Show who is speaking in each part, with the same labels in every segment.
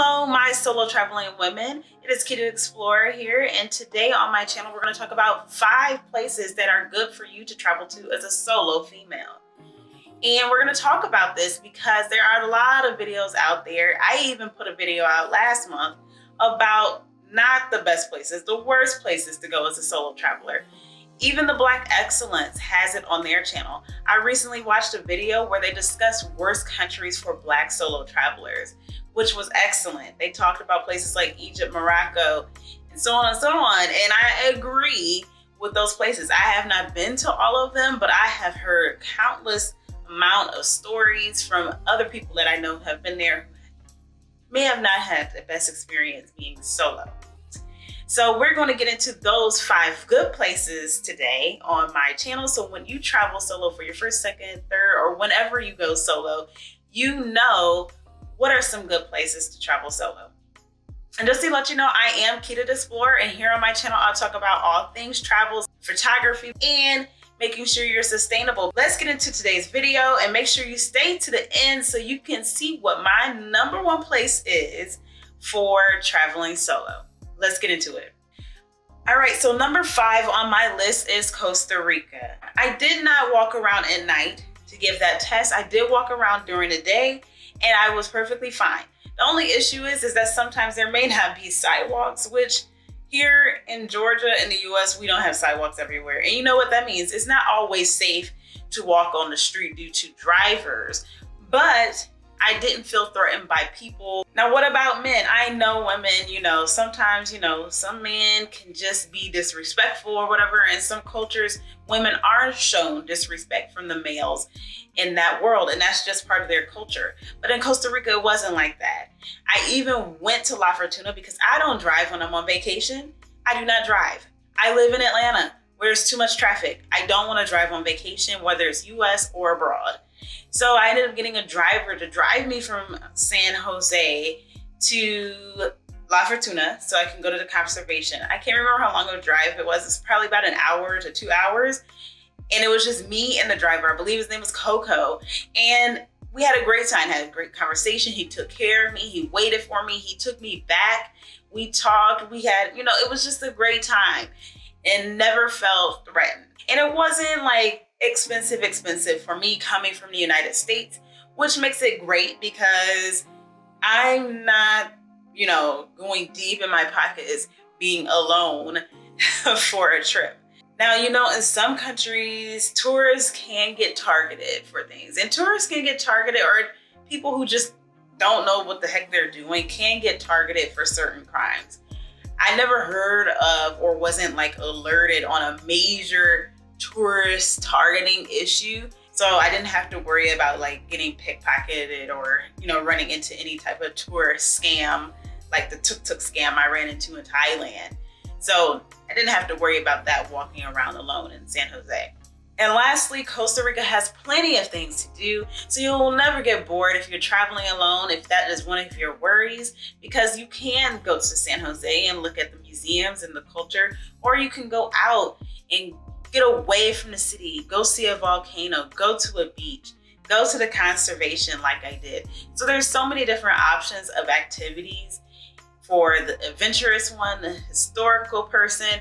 Speaker 1: Hello, my solo traveling women. It is Kitty Explorer here, and today on my channel we're going to talk about 5 places that are good for you to travel to as a solo female. And we're going to talk about this because there are a lot of videos out there. I even put a video out last month about not the best places, the worst places to go as a solo traveler. Even the Black Excellence has it on their channel. I recently watched a video where they discussed worst countries for Black solo travelers, which was excellent. They talked about places like Egypt, Morocco, and so on and so on. And I agree with those places. I have not been to all of them, but I have heard countless amount of stories from other people that I know have been there who may have not had the best experience being solo. So we're going to get into those 5 good places today on my channel. So when you travel solo for your first, second, third, or whenever you go solo, you know what are some good places to travel solo. And just to let you know, I am Kitty Explorer, and here on my channel, I'll talk about all things travel, photography, and making sure you're sustainable. Let's get into today's video and make sure you stay to the end so you can see what my #1 place is for traveling solo. Let's get into it. All right, so number 5 on my list is Costa Rica. I did not walk around at night to give that test. I did walk around during the day and I was perfectly fine. The only issue is that sometimes there may not be sidewalks, which here in Georgia in the US, we don't have sidewalks everywhere. And you know what that means? It's not always safe to walk on the street due to drivers, but I didn't feel threatened by people. Now, what about men? I know women, sometimes, some men can just be disrespectful or whatever. In some cultures, women are shown disrespect from the males in that world, and that's just part of their culture. But in Costa Rica, it wasn't like that. I even went to La Fortuna because I don't drive when I'm on vacation. I do not drive. I live in Atlanta where there's too much traffic. I don't want to drive on vacation, whether it's US or abroad. So I ended up getting a driver to drive me from San Jose to La Fortuna so I can go to the conservation. I can't remember how long of a drive it was. It's probably about an hour to 2 hours. And it was just me and the driver. I believe his name was Coco. And we had a great time, had a great conversation. He took care of me. He waited for me. He took me back. We talked. We had, it was just a great time and never felt threatened. And it wasn't like expensive for me coming from the United States, which makes it great because I'm not, going deep in my pockets being alone for a trip. Now, in some countries, tourists can get targeted for things, and tourists can get targeted, or people who just don't know what the heck they're doing can get targeted for certain crimes. I never heard of or wasn't alerted on a major tourist targeting issue. So I didn't have to worry about getting pickpocketed or, running into any type of tourist scam, like the tuk-tuk scam I ran into in Thailand. So I didn't have to worry about that walking around alone in San Jose. And lastly, Costa Rica has plenty of things to do, so you'll never get bored if you're traveling alone, if that is one of your worries, because you can go to San Jose and look at the museums and the culture, or you can go out and get away from the city, go see a volcano, go to a beach, go to the conservation like I did. So there's so many different options of activities for the adventurous one, the historical person.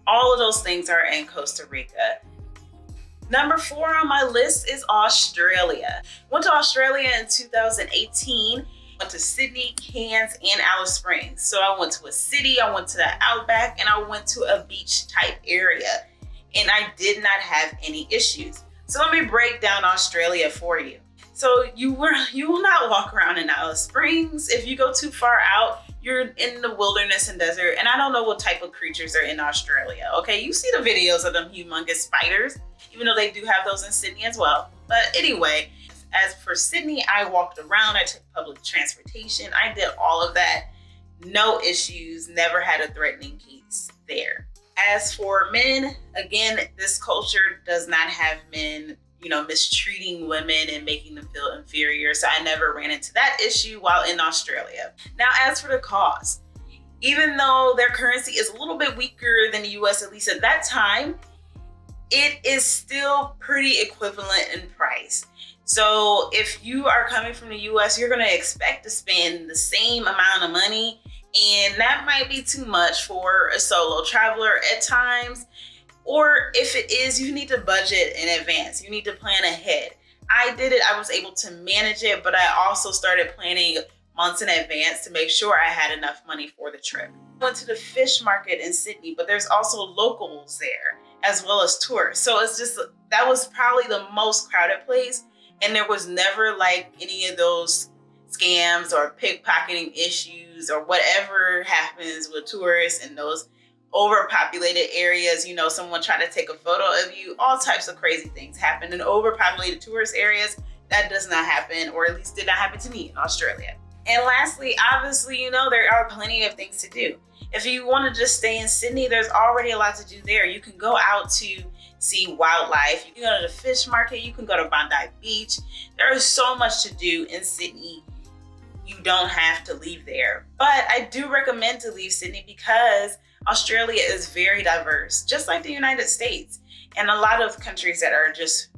Speaker 1: All of those things are in Costa Rica. Number 4 on my list is Australia. Went to Australia in 2018. Went to Sydney, Cairns, and Alice Springs. So I went to a city, I went to the outback, and I went to a beach type area. And I did not have any issues. So let me break down Australia for you. So you will not walk around in Alice Springs. If you go too far out, you're in the wilderness and desert. And I don't know what type of creatures are in Australia. Okay, you see the videos of them humongous spiders, even though they do have those in Sydney as well. But anyway, as for Sydney, I walked around, I took public transportation, I did all of that. No issues, never had a threatening case there. As for men, again, this culture does not have men, mistreating women and making them feel inferior. So I never ran into that issue while in Australia. Now, as for the cost, even though their currency is a little bit weaker than the US, at least at that time, it is still pretty equivalent in price. So if you are coming from the US, you're going to expect to spend the same amount of money, and that might be too much for a solo traveler at times. Or if it is, you need to budget in advance. You need to plan ahead. I did it. I was able to manage it, but I also started planning months in advance to make sure I had enough money for the trip. I went to the fish market in Sydney, but there's also locals there as well as tourists. So it's just, that was probably the most crowded place. And there was never like any of those scams or pickpocketing issues or whatever happens with tourists in those overpopulated areas. You know, someone tried to take a photo of you. All types of crazy things happen in overpopulated tourist areas. That does not happen, or at least did not happen to me in Australia. And lastly, obviously, you know, there are plenty of things to do. If you want to just stay in Sydney, there's already a lot to do there. You can go out to see wildlife. You can go to the fish market. You can go to Bondi Beach. There is so much to do in Sydney. You don't have to leave there. But I do recommend to leave Sydney because Australia is very diverse, just like the United States, and a lot of countries that are just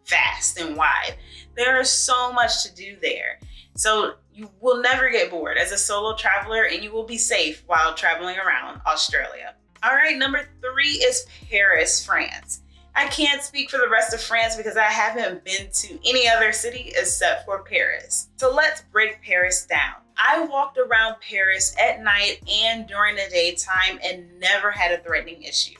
Speaker 1: vast and wide. There is so much to do there. So you will never get bored as a solo traveler, and you will be safe while traveling around Australia. All right, number 3 is Paris, France. I can't speak for the rest of France because I haven't been to any other city except for Paris. So let's break Paris down. I walked around Paris at night and during the daytime and never had a threatening issue.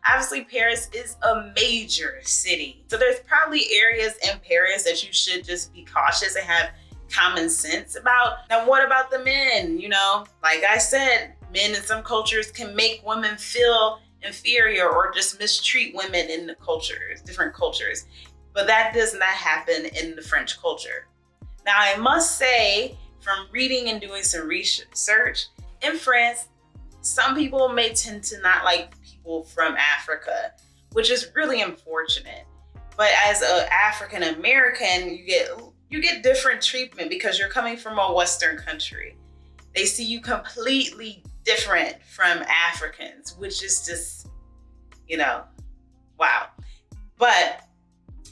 Speaker 1: Obviously, Paris is a major city. So there's probably areas in Paris that you should just be cautious and have common sense about. Now, what about the men? You know, like I said, men in some cultures can make women feel inferior or just mistreat women in the cultures, different cultures. But that does not happen in the French culture. Now, I must say, from reading and doing some research, in France, some people may tend to not like people from Africa, which is really unfortunate. But as an African American, you get different treatment because you're coming from a Western country. They see you completely different from Africans, which is just, you know, wow. But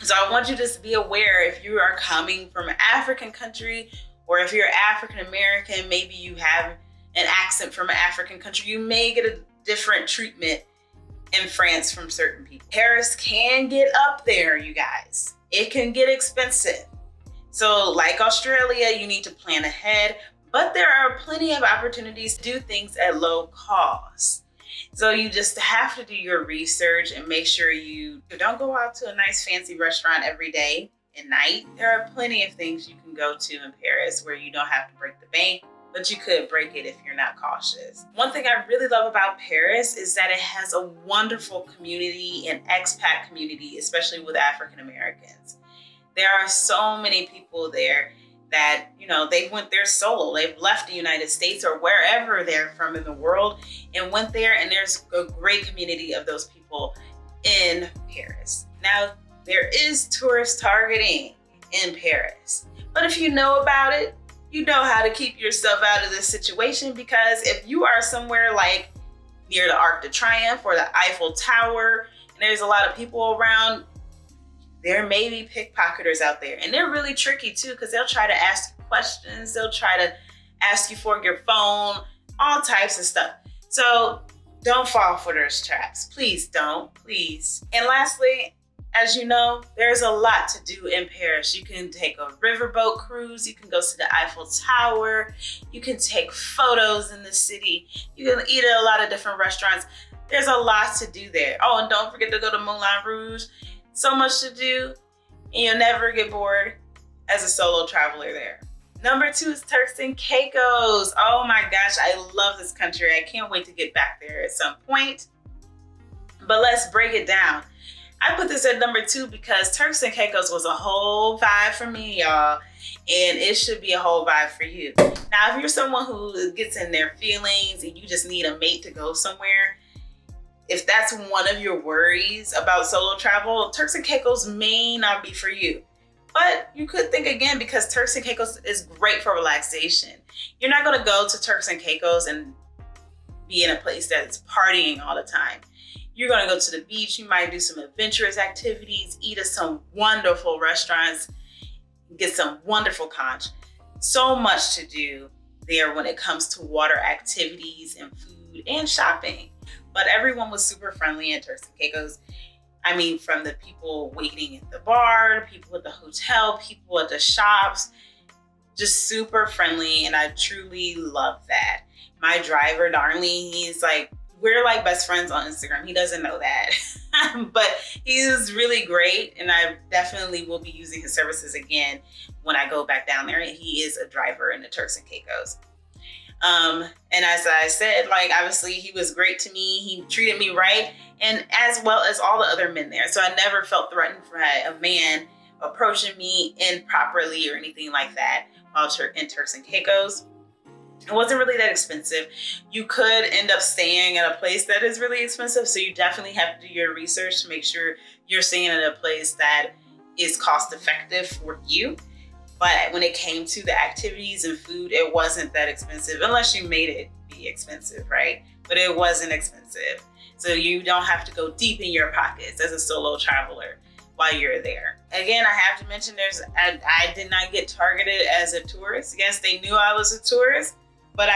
Speaker 1: so I want you to just be aware, if you are coming from an African country, or if you're African American, maybe you have an accent from an African country, you may get a different treatment in France from certain people. Paris can get up there, you guys. It can get expensive. So like Australia, you need to plan ahead, but there are plenty of opportunities to do things at low cost. So you just have to do your research and make sure you don't go out to a nice fancy restaurant every day and night. There are plenty of things you can go to in Paris where you don't have to break the bank, but you could break it if you're not cautious. One thing I really love about Paris is that it has a wonderful community and expat community, especially with African Americans. There are so many people there that, you know, they went there solo. They've left the United States or wherever they're from in the world and went there, and there's a great community of those people in Paris. Now, there is tourist targeting in Paris, but if you know about it, you know how to keep yourself out of this situation, because if you are somewhere like near the Arc de Triomphe or the Eiffel Tower, and there's a lot of people around, there may be pickpocketers out there, and they're really tricky too, because they'll try to ask you questions. They'll try to ask you for your phone, all types of stuff. So don't fall for those traps. Please don't, please. And lastly, as you know, there's a lot to do in Paris. You can take a riverboat cruise. You can go to the Eiffel Tower. You can take photos in the city. You can eat at a lot of different restaurants. There's a lot to do there. Oh, and don't forget to go to Moulin Rouge. So much to do, and you'll never get bored as a solo traveler there. Number 2 is Turks and Caicos. Oh my gosh, I love this country. I can't wait to get back there at some point. But let's break it down. I put this at number 2 because Turks and Caicos was a whole vibe for me, y'all. And it should be a whole vibe for you. Now, if you're someone who gets in their feelings and you just need a mate to go somewhere, if that's one of your worries about solo travel, Turks and Caicos may not be for you. But you could think again, because Turks and Caicos is great for relaxation. You're not gonna go to Turks and Caicos and be in a place that's partying all the time. You're gonna go to the beach, you might do some adventurous activities, eat at some wonderful restaurants, get some wonderful conch. So much to do there when it comes to water activities and food and shopping. But everyone was super friendly in Turks and Caicos. I mean, from the people waiting at the bar, people at the hotel, people at the shops, just super friendly. And I truly love that. My driver, Darnley, he's like, we're like best friends on Instagram. He doesn't know that, but he's really great. And I definitely will be using his services again when I go back down there. He is a driver in the Turks and Caicos. And as I said, like, obviously he was great to me. He treated me right, and as well as all the other men there. So I never felt threatened for a man approaching me improperly or anything like that while in Turks and Caicos. It wasn't really that expensive. You could end up staying at a place that is really expensive. So you definitely have to do your research to make sure you're staying at a place that is cost effective for you. But when it came to the activities and food, it wasn't that expensive unless you made it be expensive, right? But it wasn't expensive. So you don't have to go deep in your pockets as a solo traveler while you're there. Again, I have to mention I did not get targeted as a tourist. Yes, they knew I was a tourist, but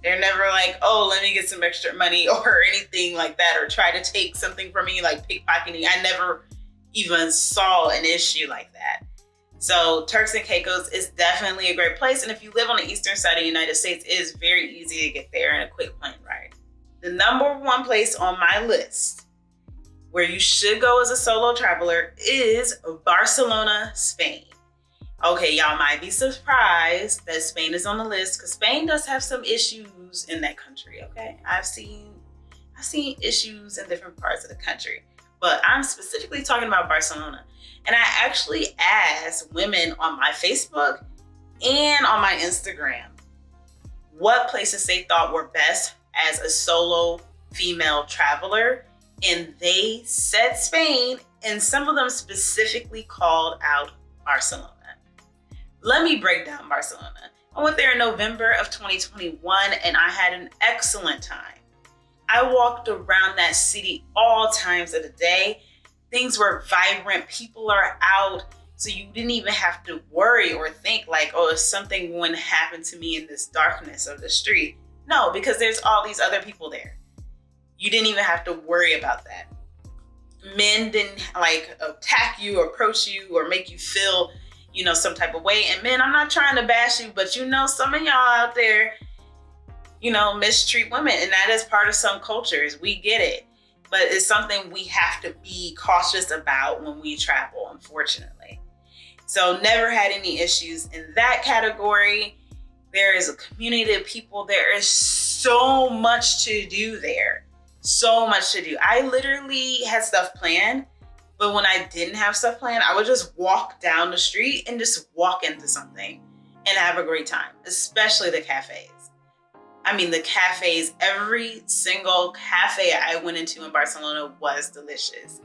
Speaker 1: they're never like, oh, let me get some extra money or anything like that, or try to take something from me like pickpocketing. I never even saw an issue like that. So Turks and Caicos is definitely a great place. And if you live on the eastern side of the United States, it is very easy to get there in a quick plane ride. The number one place on my list where you should go as a solo traveler is Barcelona, Spain. Okay, y'all might be surprised that Spain is on the list because Spain does have some issues in that country, okay? I've seen issues in different parts of the country, but I'm specifically talking about Barcelona. And I actually asked women on my Facebook and on my Instagram what places they thought were best as a solo female traveler. And they said Spain, and some of them specifically called out Barcelona. Let me break down Barcelona. I went there in November of 2021, and I had an excellent time. I walked around that city all times of the day. Things were vibrant, people are out, so you didn't even have to worry or think like, oh, is something going to happen to me in this darkness of the street? No, because there's all these other people there. You didn't even have to worry about that. Men didn't like attack you or approach you or make you feel, some type of way. And men, I'm not trying to bash you, but some of y'all out there, mistreat women, and that is part of some cultures. We get it. But it's something we have to be cautious about when we travel, unfortunately. So never had any issues in that category. There is a community of people. There is so much to do there. So much to do. I literally had stuff planned, but when I didn't have stuff planned, I would just walk down the street and just walk into something and have a great time, especially the cafes. I mean, the cafes, every single cafe I went into in Barcelona was delicious.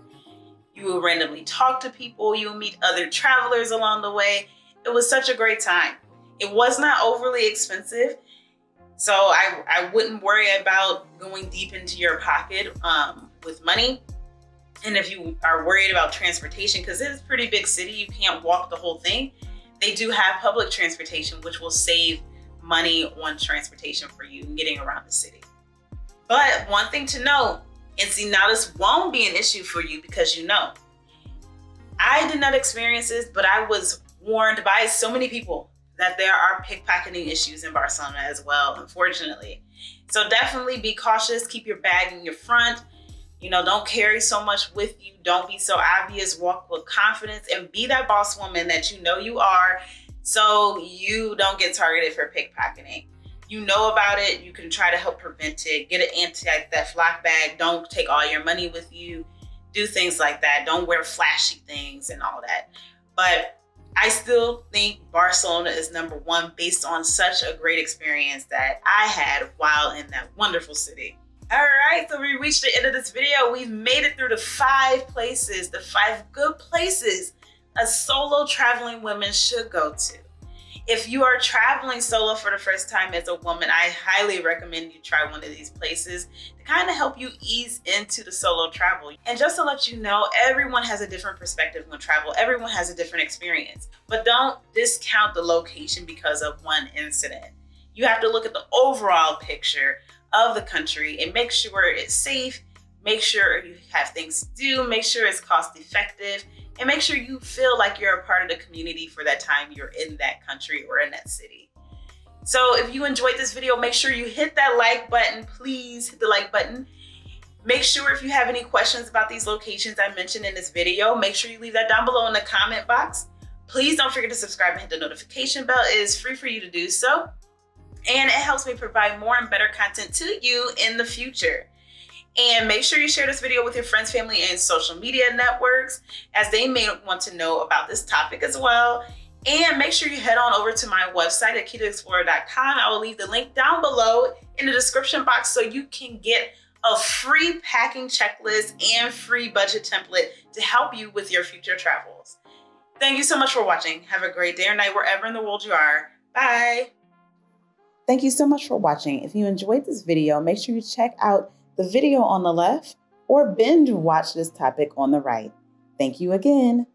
Speaker 1: You will randomly talk to people. You will meet other travelers along the way. It was such a great time. It was not overly expensive. So I wouldn't worry about going deep into your pocket with money. And if you are worried about transportation, because it's a pretty big city, you can't walk the whole thing. They do have public transportation, which will save money on transportation for you and getting around the city. But one thing to note, and see, now this won't be an issue for you because I did not experience this, but I was warned by so many people that there are pickpocketing issues in Barcelona as well, unfortunately. So definitely be cautious, keep your bag in your front, don't carry so much with you, don't be so obvious, walk with confidence, and be that boss woman that you are, so you don't get targeted for pickpocketing. You know about it, you can try to help prevent it, get an anti-theft lock bag, don't take all your money with you, do things like that, don't wear flashy things and all that. But I still think Barcelona is number one based on such a great experience that I had while in that wonderful city. All right, so we reached the end of this video. We've made it through the 5 good places a solo traveling woman should go to. If you are traveling solo for the first time as a woman, I highly recommend you try one of these places to kind of help you ease into the solo travel. And just to let you know, everyone has a different perspective when travel. Everyone has a different experience, but don't discount the location because of one incident. You have to look at the overall picture of the country and make sure it's safe, make sure you have things to do, make sure it's cost effective, and make sure you feel like you're a part of the community for that time you're in that country or in that city. So if you enjoyed this video, make sure you hit that like button. Please hit the like button. Make sure if you have any questions about these locations I mentioned in this video, make sure you leave that down below in the comment box. Please don't forget to subscribe and hit the notification bell. It is free for you to do so. And it helps me provide more and better content to you in the future. And make sure you share this video with your friends, family, and social media networks, as they may want to know about this topic as well. And make sure you head on over to my website at ketoexplorer.com. I will leave the link down below in the description box so you can get a free packing checklist and free budget template to help you with your future travels. Thank you so much for watching. Have a great day or night wherever in the world you are. Bye. Thank you so much for watching. If you enjoyed this video, make sure you check out the video on the left or binge watch this topic on the right. Thank you again.